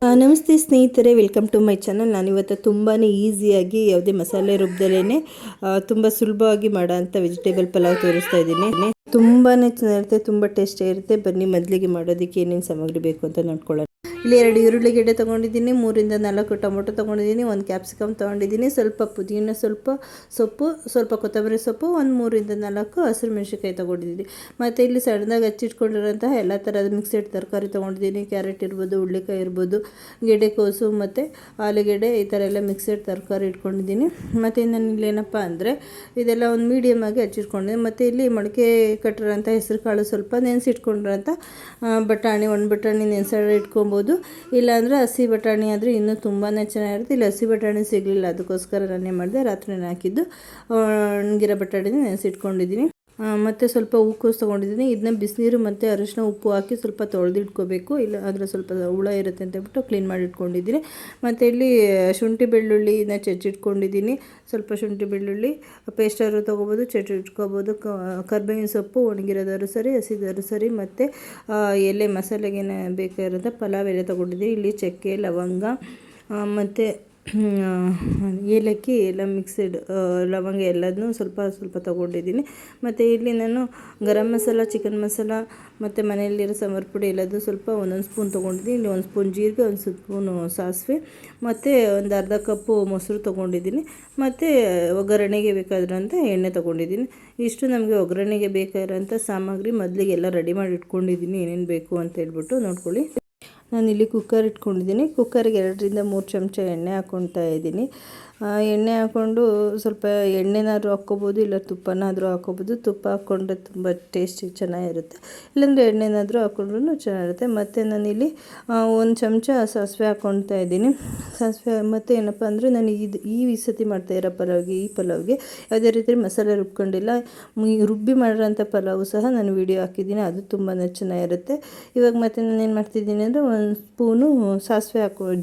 ನಮಸ್ತೆ ಸ್ನೇಹಿತರೆ, welcome to my channel. ನಾನಿವತ್ತು ತುಂಬಾ ಈಸಿಯಾಗಿ ಯಾವುದೇ ಮಸಾಲೆ ರುಬ್ಬದಲ್ಲೇ ತುಂಬ ಸುಲಭವಾಗಿ ಮಾಡೋಂಥ ವೆಜಿಟೇಬಲ್ ಪಲಾವ್ ತೋರಿಸ್ತಾ ಇದ್ದೀನಿ. ತುಂಬಾ ಚೆನ್ನಾಗಿರುತ್ತೆ, ತುಂಬ ಟೇಸ್ಟಿ ಇರುತ್ತೆ. ಬನ್ನಿ ಮೊದಲಿಗೆ ಮಾಡೋದಕ್ಕೆ ಏನೇನು ಸಾಮಗ್ರಿ ಬೇಕು ಅಂತ ನೋಡ್ಕೊಳ್ಳೋಣ. ಇಲ್ಲಿ 2 ಈರುಳ್ಳಿಗೆಡ್ಡೆ ತೊಗೊಂಡಿದ್ದೀನಿ, 3ರಿಂದ 4 ಟೊಮೊಟೊ ತೊಗೊಂಡಿದ್ದೀನಿ, 1 ಕ್ಯಾಪ್ಸಿಕಮ್ ತೊಗೊಂಡಿದ್ದೀನಿ, ಸ್ವಲ್ಪ ಪುದೀನ, ಸ್ವಲ್ಪ ಸೊಪ್ಪು, ಸ್ವಲ್ಪ ಕೊತ್ತಂಬರಿ ಸೊಪ್ಪು, ಒಂದು 3ರಿಂದ 4 ಹಸಿರು ಮೆಣಸಿನ್ಕಾಯಿ ತೊಗೊಂಡಿದ್ದೀನಿ. ಮತ್ತು ಇಲ್ಲಿ ಸಣ್ಣದಾಗಿ ಹಚ್ಚಿಟ್ಕೊಂಡಿರೋಂತಹ ಎಲ್ಲ ಥರದ ಮಿಕ್ಸೆಡ್ ತರಕಾರಿ ತೊಗೊಂಡಿದ್ದೀನಿ. ಕ್ಯಾರೆಟ್ ಇರ್ಬೋದು, ಹುಳ್ಳಿಕಾಯಿ ಇರ್ಬೋದು, ಗೆಡ್ಡೆಕೋಸು ಮತ್ತು ಆಲೂಗೆಡ್ಡೆ, ಈ ಥರ ಎಲ್ಲ ಮಿಕ್ಸೆಡ್ ತರಕಾರಿ ಇಟ್ಕೊಂಡಿದ್ದೀನಿ. ಮತ್ತು ನಾನು ಇಲ್ಲೇನಪ್ಪ ಅಂದರೆ ಇದೆಲ್ಲ ಒಂದು ಮೀಡಿಯಮ್ ಆಗಿ ಹಚ್ಚಿಟ್ಕೊಂಡಿದ್ದೀನಿ. ಮತ್ತು ಇಲ್ಲಿ ಮೊಳಕೆ ಕಟ್ಟಿರೋಂಥ ಹೆಸರು ಕಾಳು, ಸ್ವಲ್ಪ ನೆನೆಸಿಟ್ಕೊಂಡಿರೋಂಥ ಬಟಾಣಿ, 1 ಬಟಾಣಿ ನೆನೆಸಾಡಿ ಇಟ್ಕೊಬೋದು. ಇಲ್ಲಾಂದರೆ ಹಸಿ ಬಟಾಣಿ ಆದರೆ ಇನ್ನೂ ತುಂಬಾ ಚೆನ್ನಾಗಿರುತ್ತೆ. ಇಲ್ಲಿ ಹಸಿ ಬಟಾಣಿ ಸಿಗಲಿಲ್ಲ, ಅದಕ್ಕೋಸ್ಕರ ನಾನೇ ಮಾಡಿದೆ, ರಾತ್ರಿ ಹಾಕಿದ್ದು ಒಣಗಿರೋ ಬಟಾಣಿನ ನೆನೆಸಿಟ್ಕೊಂಡಿದ್ದೀನಿ. ಮತ್ತು ಸ್ವಲ್ಪ ಹೂಕೋಸು ತೊಗೊಂಡಿದ್ದೀನಿ. ಇದನ್ನ ಬಿಸಿನೀರು ಮತ್ತು ಅರಿಶಿನ ಉಪ್ಪು ಹಾಕಿ ಸ್ವಲ್ಪ ತೊಳೆದಿಟ್ಕೋಬೇಕು, ಇಲ್ಲ ಆದರೆ ಸ್ವಲ್ಪ ಹುಳ ಇರುತ್ತೆ ಅಂತ ಹೇಳ್ಬಿಟ್ಟು ಕ್ಲೀನ್ ಮಾಡಿ ಇಟ್ಕೊಂಡಿದ್ದೀನಿ. ಮತ್ತು ಇಲ್ಲಿ ಶುಂಠಿ ಬೆಳ್ಳುಳ್ಳಿನ ಚಚ್ಚಿಟ್ಕೊಂಡಿದ್ದೀನಿ. ಸ್ವಲ್ಪ ಶುಂಠಿ ಬೆಳ್ಳುಳ್ಳಿ ಪೇಸ್ಟಾದ್ರು ತೊಗೋಬೋದು, ಚಚ್ಚಿಟ್ಕೋಬೋದು. ಕರ್ಬೇವಿನ ಸೊಪ್ಪು ಒಣಗಿರೋದಾದ್ರು ಸರಿ, ಹಸಿದಾದ್ರು ಸರಿ. ಮತ್ತು ಎಲೆ ಮಸಾಲೆಗೇನೆ ಬೇಕಾಗಿರೋಂಥ ಪಲಾವ್ ಎಲೆ ತೊಗೊಂಡಿದ್ದೀನಿ. ಇಲ್ಲಿ ಚಕ್ಕೆ, ಲವಂಗ ಮತ್ತು ಏಲಕ್ಕಿ ಎಲ್ಲ ಮಿಕ್ಸೆಡ್, ಲವಂಗ ಎಲ್ಲದನ್ನೂ ಸ್ವಲ್ಪ ಸ್ವಲ್ಪ ತೊಗೊಂಡಿದ್ದೀನಿ. ಮತ್ತು ಇಲ್ಲಿ ನಾನು ಗರಂ ಮಸಾಲ, ಚಿಕನ್ ಮಸಾಲ ಮತ್ತು ಮನೆಯಲ್ಲಿರೋ ಸಾಂಬಾರು ಪುಡಿ ಎಲ್ಲದೂ ಸ್ವಲ್ಪ 1 ಸ್ಪೂನ್ ತೊಗೊಂಡಿದ್ದೀನಿ. ಇಲ್ಲಿ 1 ಸ್ಪೂನ್ ಜೀರಿಗೆ, 1 ಸ್ಪೂನು ಸಾಸಿವೆ ಮತ್ತು ಒಂದು ಅರ್ಧ ಕಪ್ಪು ಮೊಸರು ತೊಗೊಂಡಿದ್ದೀನಿ. ಮತ್ತು ಒಗ್ಗರಣೆಗೆ ಬೇಕಾಗಿರೋಂಥ ಎಣ್ಣೆ ತೊಗೊಂಡಿದ್ದೀನಿ. ಇಷ್ಟು ನಮಗೆ ಒಗ್ಗರಣೆಗೆ ಬೇಕಾಗಿರೋಂಥ ಸಾಮಗ್ರಿ ಮೊದಲಿಗೆ ಎಲ್ಲ ರೆಡಿ ಮಾಡಿ ಇಟ್ಕೊಂಡಿದ್ದೀನಿ, ಏನೇನು ಬೇಕು ಅಂತ ಹೇಳ್ಬಿಟ್ಟು ನೋಡ್ಕೊಳ್ಳಿ. ನಾನಿಲ್ಲಿ ಕುಕ್ಕರ್ ಇಟ್ಕೊಂಡಿದ್ದೀನಿ. ಕುಕ್ಕರ್ಗೆ 2ರಿಂದ 3 ಚಮಚ ಎಣ್ಣೆ ಹಾಕ್ಕೊಳ್ತಾ ಇದ್ದೀನಿ. ಎಣ್ಣೆ ಹಾಕ್ಕೊಂಡು ಸ್ವಲ್ಪ ಎಣ್ಣೆನಾದರೂ ಹಾಕ್ಕೋಬೋದು, ಇಲ್ಲ ತುಪ್ಪನಾದರೂ ಹಾಕ್ಕೋಬೋದು. ತುಪ್ಪ ಹಾಕ್ಕೊಂಡ್ರೆ ತುಂಬ ಟೇಸ್ಟಿ ಚೆನ್ನಾಗಿರುತ್ತೆ, ಇಲ್ಲಾಂದರೆ ಎಣ್ಣೆನಾದರೂ ಹಾಕ್ಕೊಂಡ್ರೂ ಚೆನ್ನಾಗಿರುತ್ತೆ. ಮತ್ತು ನಾನಿಲ್ಲಿ 1 ಚಮಚ ಸಾಸಿವೆ ಹಾಕ್ಕೊಳ್ತಾ ಇದ್ದೀನಿ. ಸಾಸಿವೆ ಮತ್ತು ಏನಪ್ಪ ಅಂದರೆ ನಾನು ಈ ಸತಿ ಮಾಡ್ತಾಯಿರೋ ಪಲಾವ್ಗೆ, ಈ ಪಲಾವ್ಗೆ ಯಾವುದೇ ರೀತಿ ಮಸಾಲೆ ರುಬ್ಕೊಂಡಿಲ್ಲ. ರುಬ್ಬಿ ಮಾಡಿರೋಂಥ ಪಲಾವು ಸಹ ನಾನು ವೀಡಿಯೋ ಹಾಕಿದ್ದೀನಿ, ಅದು ತುಂಬಾ ಚೆನ್ನಾಗಿರುತ್ತೆ. ಇವಾಗ ಮತ್ತೆ ನಾನು ಏನು ಮಾಡ್ತಿದ್ದೀನಿ ಅಂದರೆ 1 ಸ್ಪೂನು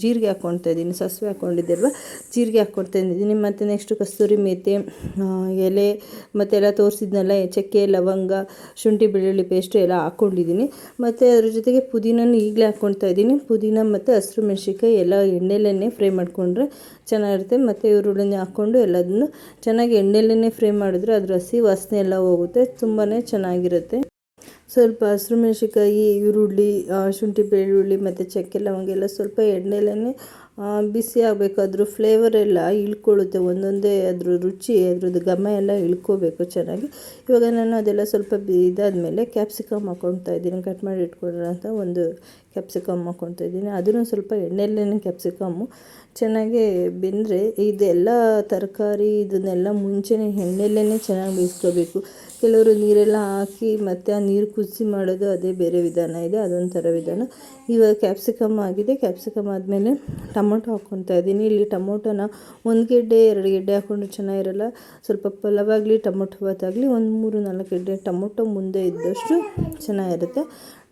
ಜೀರಿಗೆ ಹಾಕ್ಕೊಳ್ತಾ ಇದ್ದೀನಿ. ಸಾಸಿವೆ ಹಾಕ್ಕೊಂಡಿದ್ದೆ ಅಲ್ವ, ಜೀರಿಗೆ ಹಾಕ್ಕೊಳ್ತಾ ಇದ್ದೀನಿ. ಮತ್ತು ನೆಕ್ಸ್ಟು ಕಸ್ತೂರಿ ಮೇಥಿ ಎಲೆ ಮತ್ತು ಎಲ್ಲ ತೋರಿಸಿದ್ನಲ್ಲ, ಚಕ್ಕೆ, ಲವಂಗ, ಶುಂಠಿ ಬೆಳ್ಳುಳ್ಳಿ ಪೇಸ್ಟು ಎಲ್ಲ ಹಾಕ್ಕೊಂಡಿದ್ದೀನಿ. ಮತ್ತು ಅದ್ರ ಜೊತೆಗೆ ಪುದೀನೂ ಈಗಲೇ ಹಾಕ್ಕೊಳ್ತಾ ಇದ್ದೀನಿ. ಪುದೀನ ಮತ್ತು ಹಸಿರು ಮೆಣಸಿನ್ಕಾಯಿ ಎಲ್ಲ ಎಣ್ಣೆಲೇ ಫ್ರೈ ಮಾಡಿಕೊಂಡ್ರೆ ಚೆನ್ನಾಗಿರುತ್ತೆ. ಮತ್ತು ಈರುಳ್ಳಿನ ಹಾಕ್ಕೊಂಡು ಎಲ್ಲದನ್ನು ಚೆನ್ನಾಗಿ ಎಣ್ಣೆಲೇ ಫ್ರೈ ಮಾಡಿದ್ರೆ ಅದ್ರ ಹಸಿ ವಾಸನೆ ಎಲ್ಲ ಹೋಗುತ್ತೆ, ತುಂಬಾ ಚೆನ್ನಾಗಿರುತ್ತೆ. ಸ್ವಲ್ಪ ಹಸಿರು ಮೆಣಸಿನ್ಕಾಯಿ, ಈರುಳ್ಳಿ, ಶುಂಠಿ ಬೆಳ್ಳುಳ್ಳಿ ಮತ್ತು ಚಕ್ಕೆ ಲವಂಗ ಎಲ್ಲ ಸ್ವಲ್ಪ ಎಣ್ಣೆಲೇ ಬಿಸಿ ಆಗಬೇಕು. ಅದ್ರ ಫ್ಲೇವರ್ ಎಲ್ಲ ಇಳ್ಕೊಳ್ಳುತ್ತೆ, ಒಂದೊಂದೇ ಅದ್ರ ರುಚಿ, ಅದ್ರದ್ದು ಘಮ ಎಲ್ಲ ಇಳ್ಕೋಬೇಕು ಚೆನ್ನಾಗಿ. ಇವಾಗ ನಾನು ಅದೆಲ್ಲ ಸ್ವಲ್ಪ ಇದಾದಮೇಲೆ ಕ್ಯಾಪ್ಸಿಕಮ್ ಹಾಕ್ಕೊಳ್ತಾ ಇದ್ದೀನಿ. ಕಟ್ ಮಾಡಿ ಇಟ್ಕೊಳ್ಳೋಂಥ 1 ಕ್ಯಾಪ್ಸಿಕಮ್ ಹಾಕ್ಕೊಳ್ತಾ ಇದ್ದೀನಿ. ಅದನ್ನು ಸ್ವಲ್ಪ ಎಣ್ಣೆಲೇ ಕ್ಯಾಪ್ಸಿಕಮ್ಮು ಚೆನ್ನಾಗಿ ಬೆಂದರೆ, ಇದೆಲ್ಲ ತರಕಾರಿ ಇದನ್ನೆಲ್ಲ ಮುಂಚೆನೇ ಎಣ್ಣೆಲೇ ಚೆನ್ನಾಗಿ ಬೇಯಿಸ್ಕೋಬೇಕು. ಕೆಲವರು ನೀರೆಲ್ಲ ಹಾಕಿ ಮತ್ತು ಆ ನೀರು ಕುದಿಸಿ ಮಾಡೋದು, ಅದೇ ಬೇರೆ ವಿಧಾನ ಇದೆ, ಅದೊಂಥರ ವಿಧಾನ. ಇವಾಗ ಕ್ಯಾಪ್ಸಿಕಮ್ ಆಗಿದೆ. ಕ್ಯಾಪ್ಸಿಕಮ್ ಆದಮೇಲೆ ಟೊಮೊಟೊ ಹಾಕ್ಕೊಳ್ತಾ ಇದ್ದೀನಿ. ಇಲ್ಲಿ ಟೊಮೊಟೊನ 1 ಗೆಡ್ಡೆ 2 ಗೆಡ್ಡೆ ಹಾಕ್ಕೊಂಡು ಚೆನ್ನಾಗಿರಲ್ಲ. ಸ್ವಲ್ಪ ಪಲಾವಾಗಲಿ ಟೊಮೊಟೊ ಭಾತಾಗಲಿ 1 3-4 ಗೆಡ್ಡೆ ಟೊಮೊಟೊ ಮುಂದೆ ಇದ್ದಷ್ಟು ಚೆನ್ನಾಗಿರುತ್ತೆ.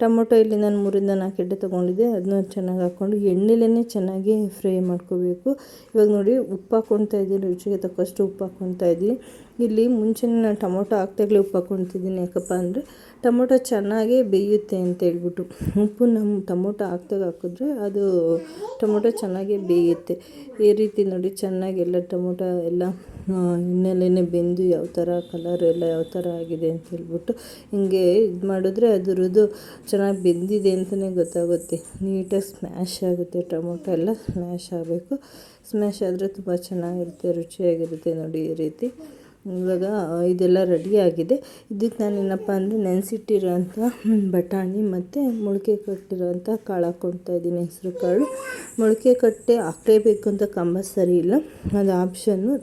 ಟೊಮೊಟೊ ಇಲ್ಲಿ ನಾನು 3ರಿಂದ 4 ಗೆಡ್ಡೆ ತೊಗೊಂಡಿದ್ದೆ, ಅದನ್ನ ಚೆನ್ನಾಗಿ ಹಾಕ್ಕೊಂಡು ಎಣ್ಣೆಲೇ ಚೆನ್ನಾಗಿ ಫ್ರೈ ಮಾಡ್ಕೋಬೇಕು. ಇವಾಗ ನೋಡಿ ಉಪ್ಪು ಹಾಕ್ಕೊಳ್ತಾ ಇದ್ದೀನಿ, ರುಚಿಗೆ ತಕ್ಕಷ್ಟು ಉಪ್ಪು ಹಾಕ್ಕೊಳ್ತಾ ಇದ್ದೀನಿ. ಇಲ್ಲಿ ಮುಂಚೆ ನಾನು ಟೊಮೊಟೊ ಹಾಕ್ದಾಗಲೇ ಉಪ್ಪು ಹಾಕ್ಕೊಳ್ತಿದ್ದೀನಿ, ಯಾಕಪ್ಪ ಅಂದರೆ ಟೊಮೊಟೊ ಚೆನ್ನಾಗಿ ಬೇಯುತ್ತೆ ಅಂತ ಹೇಳ್ಬಿಟ್ಟು. ಉಪ್ಪು ನಮ್ಮ ಟೊಮೊಟೊ ಹಾಕಿದ್ರೆ ಅದು ಟೊಮೊಟೊ ಚೆನ್ನಾಗಿ ಬೇಯುತ್ತೆ. ಈ ರೀತಿ ನೋಡಿ ಚೆನ್ನಾಗಿ ಎಲ್ಲ ಟೊಮೊಟೊ ಎಲ್ಲ ಎಣ್ಣೆಲೇ ಬೆಂದು ಯಾವ ಥರ ಕಲರ್ ಎಲ್ಲ ಯಾವ ಥರ ಆಗಿದೆ ಅಂತ ಹೇಳ್ಬಿಟ್ಟು ಹಿಂಗೆ ಇದು ಮಾಡಿದ್ರೆ ಅದರದ್ದು ಚೆನ್ನಾಗಿ ಬೆಂದಿದೆ ಅಂತಲೇ ಗೊತ್ತಾಗುತ್ತೆ. ನೀಟಾಗಿ ಸ್ಮ್ಯಾಶ್ ಆಗುತ್ತೆ, ಟೊಮೊಟೊ ಎಲ್ಲ ಸ್ಮ್ಯಾಶ್ ಆಗಬೇಕು. ಸ್ಮ್ಯಾಶ್ ಆದರೆ ತುಂಬ ಚೆನ್ನಾಗಿರುತ್ತೆ, ರುಚಿಯಾಗಿರುತ್ತೆ. ನೋಡಿ ಈ ರೀತಿ. ಇವಾಗ ಇದೆಲ್ಲ ರೆಡಿಯಾಗಿದೆ. ಇದಕ್ಕೆ ನಾನೇನಪ್ಪ ಅಂದರೆ ನೆನೆಸಿಟ್ಟಿರೋಂಥ ಬಟಾಣಿ ಮತ್ತು ಮೊಳಕೆ ಕಟ್ಟಿರೋಂಥ ಕಾಳು ಹಾಕ್ಕೊಳ್ತಾ ಇದ್ದೀನಿ, ಹೆಸರು ಕಾಳು. ಮೊಳಕೆ ಕಟ್ಟೆ ಹಾಕಲೇಬೇಕು ಅಂತ ಕಂಪಲ್ಸರಿ ಇಲ್ಲ, ಅದು ಆಪ್ಷನ್ನು.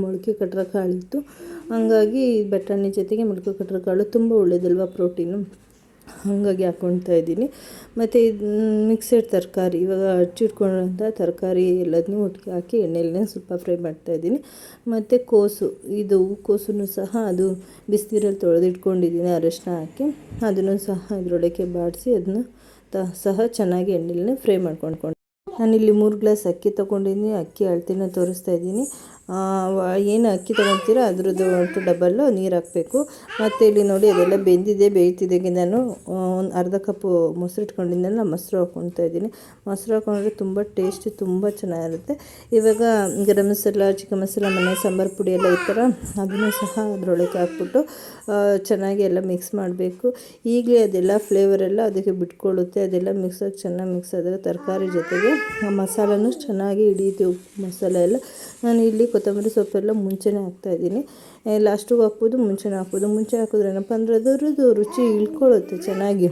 ಮೊಳಕೆ ಕಟ್ಟಿರೋ ಕಾಳಿತ್ತು, ಹಾಗಾಗಿ ಬಟಾಣಿ ಜೊತೆಗೆ ಮೊಳಕೆ ಕಟ್ಟಿರೋ ಕಾಳು ತುಂಬ ಒಳ್ಳೆಯದಲ್ವ, ಪ್ರೋಟೀನು, ಹಾಗಾಗಿ ಹಾಕ್ಕೊಳ್ತಾ ಇದ್ದೀನಿ. ಮತ್ತು ಇದು ಮಿಕ್ಸೆಡ್ ತರಕಾರಿ, ಇವಾಗ ಹಚ್ಚಿಟ್ಕೊಳ್ಳೋಂಥ ತರಕಾರಿ ಎಲ್ಲದನ್ನೂ ಒಟ್ಟಿಗೆ ಹಾಕಿ ಎಣ್ಣೆಲೇ ಸ್ವಲ್ಪ ಫ್ರೈ ಮಾಡ್ತಾಯಿದ್ದೀನಿ. ಮತ್ತು ಕೋಸು, ಇದು ಹೂಕೋಸನ್ನು ಸಹ ಅದು ಬಿಸಿನೀರಲ್ಲಿ ತೊಳೆದಿಟ್ಕೊಂಡಿದ್ದೀನಿ ಅರಿಶಿನ ಹಾಕಿ, ಅದನ್ನು ಸಹ ಇದರೊಳಗೆ ಬಾಡಿಸಿ ಅದನ್ನು ಸಹ ಚೆನ್ನಾಗಿ ಎಣ್ಣೆಲೇ ಫ್ರೈ ಮಾಡ್ಕೊಂಡು. ನಾನಿಲ್ಲಿ 3 ಗ್ಲಾಸ್ ಅಕ್ಕಿ ತೊಗೊಂಡಿದ್ದೀನಿ. ಅಕ್ಕಿ ಅಳತೆನ ತೋರಿಸ್ತಾ ಇದ್ದೀನಿ. ಏನು ಅಕ್ಕಿ ತೊಗೊಳ್ತೀರೋ ಅದ್ರದ್ದು ಡಬಲ್ಲು ನೀರು ಹಾಕಬೇಕು. ಮತ್ತು ಇಲ್ಲಿ ನೋಡಿ ಅದೆಲ್ಲ ಬೆಂದಿದೆ. ಬೇಯ್ತಿದ್ದಾಗೆ ನಾನು ಒಂದು ಅರ್ಧ ಕಪ್ಪು ಮೊಸರು ಇಟ್ಕೊಂಡಿದ್ದೆನಲ್ಲ, ಮೊಸರು ಹಾಕ್ಕೊಳ್ತಾ ಇದ್ದೀನಿ. ಮೊಸರು ಹಾಕ್ಕೊಂಡ್ರೆ ತುಂಬ ಟೇಸ್ಟ್ ತುಂಬ ಚೆನ್ನಾಗಿರುತ್ತೆ. ಇವಾಗ ಗರಂ ಮಸಾಲ, ಚಿಕನ್ ಮಸಾಲ, ಮನೆ ಸಾಂಬಾರು ಪುಡಿ ಎಲ್ಲ ಈ ಥರ ಅದನ್ನು ಸಹ ಅದರೊಳಗೆ ಹಾಕ್ಬಿಟ್ಟು ಚೆನ್ನಾಗಿ ಎಲ್ಲ ಮಿಕ್ಸ್ ಮಾಡಬೇಕು. ಈಗಲೇ ಅದೆಲ್ಲ ಫ್ಲೇವರೆಲ್ಲ ಅದಕ್ಕೆ ಬಿಟ್ಕೊಳ್ಳುತ್ತೆ. ಅದೆಲ್ಲ ಚೆನ್ನಾಗಿ ಮಿಕ್ಸ್ ಆದಾಗ ತರಕಾರಿ ಜೊತೆಗೆ ಮಸಾಲನೂ ಚೆನ್ನಾಗಿ ಹಿಡಿಯುತ್ತೆ, ಉಪ್ಪು ಮಸಾಲೆ ಎಲ್ಲ. ನಾನು ಇಲ್ಲಿ ಕೊತ್ತಂಬರಿ ಸೊಪ್ಪೆಲ್ಲ ಮುಂಚೆನೇ ಹಾಕ್ತಾಯಿದ್ದೀನಿ. ಲಾಸ್ಟಿಗೆ ಹಾಕ್ಬೋದು, ಮುಂಚೆನೇ ಹಾಕ್ಬೋದು. ಮುಂಚೆ ಹಾಕಿದ್ರೆ ಏನಪ್ಪ ಅಂದರೆ ಅದರದ್ದು ರುಚಿ ಇಳ್ಕೊಳ್ಳುತ್ತೆ ಚೆನ್ನಾಗಿ.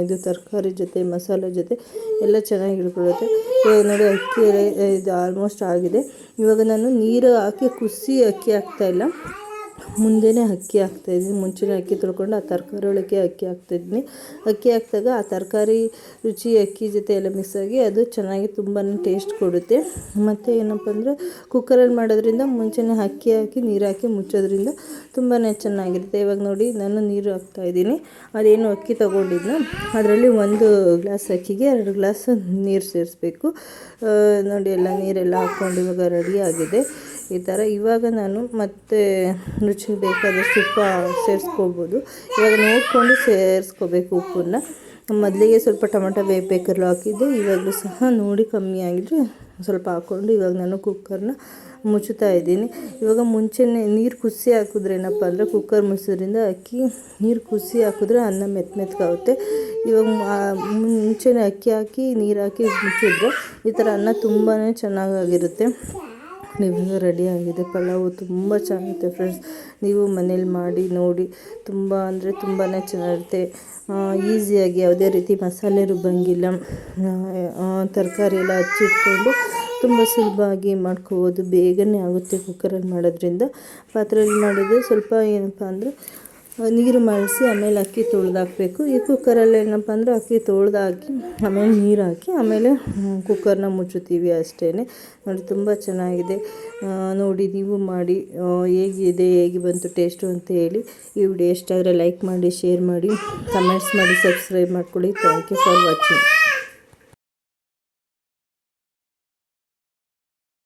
ಇದು ತರಕಾರಿ ಜೊತೆ ಮಸಾಲೆ ಜೊತೆ ಎಲ್ಲ ಚೆನ್ನಾಗಿ ಇಳ್ಕೊಳ್ಳುತ್ತೆ. ಇವಾಗ ನೋಡಿ ಅಕ್ಕಿ ಇದು ಆಲ್ಮೋಸ್ಟ್ ಆಗಿದೆ. ಇವಾಗ ನಾನು ನೀರು ಹಾಕಿ ಕುದಿಸಿ ಅಕ್ಕಿ ಹಾಕ್ತಾಯಿಲ್ಲ, ಮುಂದೆನೇ ಅಕ್ಕಿ ಹಾಕ್ತಾಯಿದ್ದೀನಿ. ಮುಂಚೆನೇ ಅಕ್ಕಿ ತೊಳ್ಕೊಂಡು ಆ ತರಕಾರಿ ಒಳಗೆ ಅಕ್ಕಿ ಹಾಕ್ತಾಯಿದ್ದೀನಿ. ಅಕ್ಕಿ ಹಾಕಿದಾಗ ಆ ತರಕಾರಿ ರುಚಿ ಅಕ್ಕಿ ಜೊತೆ ಎಲ್ಲ ಮಿಕ್ಸ್ ಆಗಿ ಅದು ಚೆನ್ನಾಗಿ ತುಂಬಾ ಟೇಸ್ಟ್ ಕೊಡುತ್ತೆ. ಮತ್ತು ಏನಪ್ಪ ಅಂದರೆ ಕುಕ್ಕರಲ್ಲಿ ಮಾಡೋದ್ರಿಂದ ಮುಂಚೆನೇ ಅಕ್ಕಿ ಹಾಕಿ ನೀರು ಹಾಕಿ ಮುಚ್ಚೋದ್ರಿಂದ ತುಂಬಾ ಚೆನ್ನಾಗಿರುತ್ತೆ. ಇವಾಗ ನೋಡಿ ನಾನು ನೀರು ಹಾಕ್ತಾಯಿದ್ದೀನಿ. ಅದೇನು ಅಕ್ಕಿ ತೊಗೊಂಡಿದ್ನೋ ಅದರಲ್ಲಿ 1 ಗ್ಲಾಸ್ ಅಕ್ಕಿಗೆ 2 ಗ್ಲಾಸ್ ನೀರು ಸೇರಿಸ್ಬೇಕು. ನೋಡಿ ಎಲ್ಲ ನೀರೆಲ್ಲ ಹಾಕ್ಕೊಂಡು ಇವಾಗ ರೆಡಿ ಆಗಿದೆ ಈ ಥರ. ಇವಾಗ ನಾನು ಮತ್ತೆ ರುಚಿಗೆ ಬೇಕಾದಷ್ಟು ಉಪ್ಪು ಸೇರಿಸ್ಕೊಬೋದು. ಇವಾಗ ನೋಡಿಕೊಂಡು ಸೇರಿಸ್ಕೋಬೇಕು ಉಪ್ಪನ್ನು. ಮೊದಲಿಗೆ ಸ್ವಲ್ಪ ಟೊಮೆಟೊ ಬೇಕಲ್ಲ ಹಾಕಿದ್ದೆ, ಇವಾಗಲೂ ಸಹ ನೋಡಿ ಕಮ್ಮಿ ಆಗಿದ್ರೆ ಸ್ವಲ್ಪ ಹಾಕ್ಕೊಂಡು ಇವಾಗ ನಾನು ಕುಕ್ಕರ್ನ ಮುಚ್ಚುತ್ತಾ ಇದ್ದೀನಿ. ಇವಾಗ ಮುಂಚೆನೇ ನೀರು ಕುದಿಸಿ ಹಾಕಿದ್ರೆ ಏನಪ್ಪ ಅಂದರೆ ಕುಕ್ಕರ್ ಮುಚ್ಚೋದ್ರಿಂದ ಅಕ್ಕಿ ನೀರು ಕುದಿಸಿ ಹಾಕಿದ್ರೆ ಅನ್ನ ಮೆತ್ತಗಾಗುತ್ತೆ. ಇವಾಗ ಮುಂಚೆನೇ ಅಕ್ಕಿ ಹಾಕಿ ನೀರು ಹಾಕಿ ಮುಚ್ಚಿದ್ರೆ ಈ ಥರ ಅನ್ನ ತುಂಬಾ ಚೆನ್ನಾಗಿರುತ್ತೆ. ಇವಾಗ ರೆಡಿ ಆಗಿದೆ ಪಲಾವು. ತುಂಬ ಚೆನ್ನಾಗಿರುತ್ತೆ ಫ್ರೆಂಡ್ಸ್, ನೀವು ಮನೇಲಿ ಮಾಡಿ ನೋಡಿ. ತುಂಬ ಅಂದರೆ ತುಂಬಾ ಚೆನ್ನಾಗಿರುತ್ತೆ. ಈಸಿಯಾಗಿ ಯಾವುದೇ ರೀತಿ ಮಸಾಲೆ ರುಬ್ಬಂಗಿಲ್ಲ. ತರಕಾರಿ ಎಲ್ಲ ಹಚ್ಚಿಟ್ಕೊಂಡು ತುಂಬ ಸುಲಭವಾಗಿ ಮಾಡ್ಕೋಬೋದು. ಬೇಗನೆ ಆಗುತ್ತೆ ಕುಕ್ಕರಲ್ಲಿ ಮಾಡೋದ್ರಿಂದ. ಪಾತ್ರೆಯಲ್ಲಿ ಮಾಡಿದ್ರೆ ಸ್ವಲ್ಪ ಏನಪ್ಪ ಅಂದರೆ ನೀರು ಮಾಡಿಸಿ ಆಮೇಲೆ ಅಕ್ಕಿ ತೊಳೆದಾಕಬೇಕು. ಈ ಕುಕ್ಕರಲ್ಲಿ ಏನಪ್ಪ ಅಂದರೆ ಅಕ್ಕಿ ತೊಳೆದಾಕಿ ಆಮೇಲೆ ನೀರು ಹಾಕಿ ಆಮೇಲೆ ಕುಕ್ಕರ್ನ ಮುಚ್ಚುತ್ತೀವಿ ಅಷ್ಟೇ. ನೋಡಿ ತುಂಬ ಚೆನ್ನಾಗಿದೆ. ನೋಡಿ ನೀವು ಮಾಡಿ ಹೇಗಿದೆ, ಹೇಗೆ ಬಂತು ಟೇಸ್ಟು ಅಂತ ಹೇಳಿ. ಈ ವಿಡಿಯೋ ಇಷ್ಟ ಆದರೆ ಲೈಕ್ ಮಾಡಿ, ಶೇರ್ ಮಾಡಿ, ಕಮೆಂಟ್ಸ್ ಮಾಡಿ, ಸಬ್ಸ್ಕ್ರೈಬ್ ಮಾಡ್ಕೊಳ್ಳಿ. Thank you for watching.